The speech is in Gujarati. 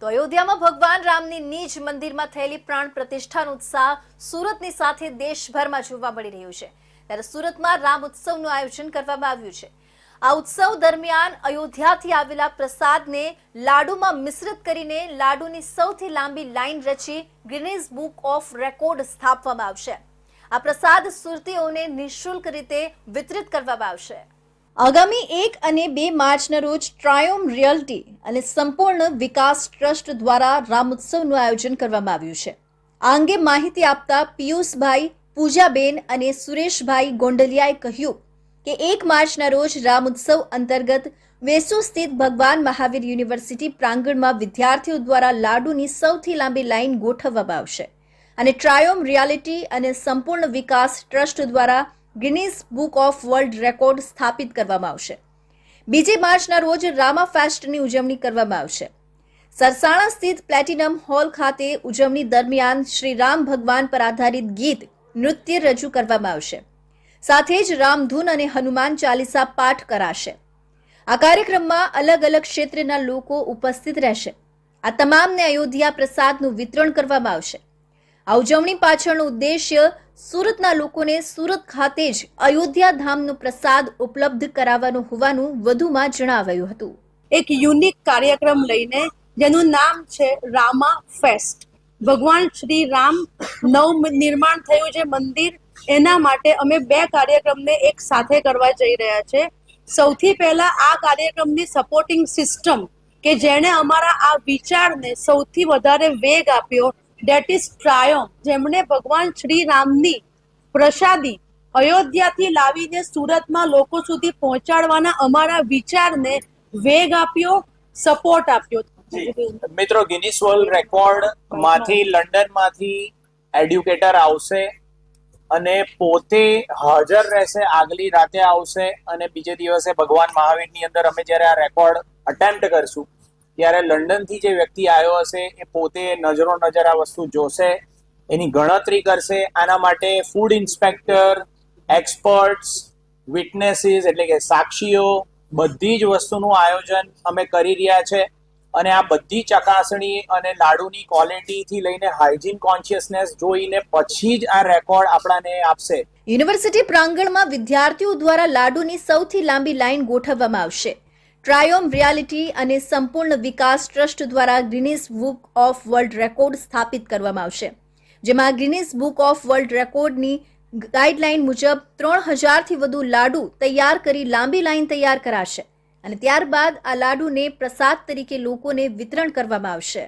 તો અયોધ્યામાં ભગવાન રામની નિજ મંદિરમાં થયેલી પ્રાણ પ્રતિષ્ઠાનો ઉત્સાહ સુરતની સાથે દેશભરમાં જોવા મળી રહ્યો છે। ત્યારે સુરતમાં રામ ઉત્સવનું આયોજન કરવામાં આવ્યું છે। આ ઉત્સવ દરમિયાન અયોધ્યાથી આવેલા પ્રસાદને લાડુમાં મિશ્રિત કરીને લાડુની સૌથી લાંબી લાઈન રચી ગિનીઝ બુક ઓફ રેકોર્ડ સ્થાપવામાં આવશે। આ પ્રસાદ સુરતીઓને નિઃશુલ્ક રીતે વિતરિત કરવામાં આવશે। આગામી 1 અને 2 માર્ચના રોજ ટ્રાયોમ રિયલ્ટી અને સંપૂર્ણ વિકાસ ટ્રસ્ટ દ્વારા રામ ઉત્સવનું આયોજન કરવામાં આવ્યું છે। આ અંગે માહિતી આપતા પિયુષભાઈ, પૂજાબેન અને સુરેશભાઈ ગોંડલિયાએ કહ્યું કે 1 માર્ચના રોજ રામ ઉત્સવ અંતર્ગત વેસુ સ્થિત ભગવાન મહાવીર યુનિવર્સિટી પ્રાંગણમાં વિદ્યાર્થીઓ દ્વારા લાડુની સૌથી લાંબી લાઈન ગોઠવવામાં આવશે અને ટ્રાયોમ રિયાલિટી અને સંપૂર્ણ વિકાસ ટ્રસ્ટ દ્વારા Guinness book of world record સ્થાપિત કરવામાં આવશે। 2 માર્ચના રોજ રામા ફેસ્ટની ઉજવણી કરવામાં આવશે। સરસાણા સ્થિત પ્લેટિનમ હોલ ખાતે ઉજવણી દરમિયાન શ્રી રામ ભગવાન પર આધારિત ગીત નૃત્ય રજૂ કરવામાં આવશે। સાથે જ રામધૂન અને હનુમાન ચાલીસા પાઠ કરાશે। આ કાર્યક્રમમાં અલગ અલગ ક્ષેત્રના લોકો ઉપસ્થિત રહેશે। આ તમામને અયોધ્યા પ્રસાદનું વિતરણ કરવામાં આવશે। આ ઉજવણી પાછળનો ઉદ્દેશ્ય સુરતના લોકોને સુરત ખાતે જ અયોધ્યા ધામનો પ્રસાદ ઉપલબ્ધ કરાવવાનો હોવાનું વધુમાં જણાવાયું હતું। એક યુનિક કાર્યક્રમ લઈને જેનું નામ છે રામા ફેસ્ટ। ભગવાન શ્રી રામ નવ નિર્માણ થયું છે મંદિર, એના માટે અમે 2 કાર્યક્રમને એક સાથે કરવા જઈ રહ્યા છે। સૌથી પહેલા આ કાર્યક્રમની સપોર્ટિંગ સિસ્ટમ કે જેણે અમારા આ વિચારને સૌથી વધારે વેગ આપ્યો, ડેટ ઇઝ ટ્રાયોમ, જેમણે ભગવાન શ્રી રામની પ્રસાદી અયોધ્યાથી લાવીને સુરતમાં લોકો સુધી પહોંચાડવાના અમારા વિચારને વેગ આપ્યો, સપોર્ટ આપ્યો। મિત્રો, ગિનીસ વર્લ્ડ રેકોર્ડ માંથી લંડનમાંથી એડ્યુકેટર આવશે અને પોતે હાજર રહેશે, આગલી રાતે આવશે અને બીજે દિવસે ભગવાન મહાવીરની અંદર અમે જ્યારે આ રેકોર્ડ અટેમ્પ્ટ કરશું ત્યારે લંડનથી જે વ્યક્તિ આવ્યો હશે એ પોતે નજરો નજર આ વસ્તુ જોશે, એની ગણતરી કરશે। આના માટે ફૂડ ઇન્સ્પેક્ટર, એક્સપર્ટ્સ, વિટનેસીસ એટલે કે સાક્ષીઓ, બધી જ વસ્તુનું આયોજન અમે કરી રહ્યા છે અને આ બધી ચકાસણી અને લાડુની ક્વોલિટીથી લઈને હાઇજીન કોન્શિયસનેસ જોઈને પછી જ આ રેકોર્ડ આપણાને આપશે। યુનિવર્સિટી પ્રાંગણમાં વિદ્યાર્થીઓ દ્વારા લાડુની સૌથી લાંબી લાઈન ગોઠવવામાં આવશે। ટ્રાયોમ રિયાલિટી અને સંપૂર્ણ વિકાસ ટ્રસ્ટ દ્વારા Guinness book of world record સ્થાપિત કરવામાં આવશે, જેમાં ગિનીઝ બુક ઓફ વર્લ્ડ રેકોર્ડની ગાઈડલાઈન મુજબ 3000થી વધુ લાડુ તૈયાર કરી લાંબી લાઈન તૈયાર કરાશે અને ત્યારબાદ આ લાડુને પ્રસાદ તરીકે લોકોને વિતરણ કરવામાં આવશે।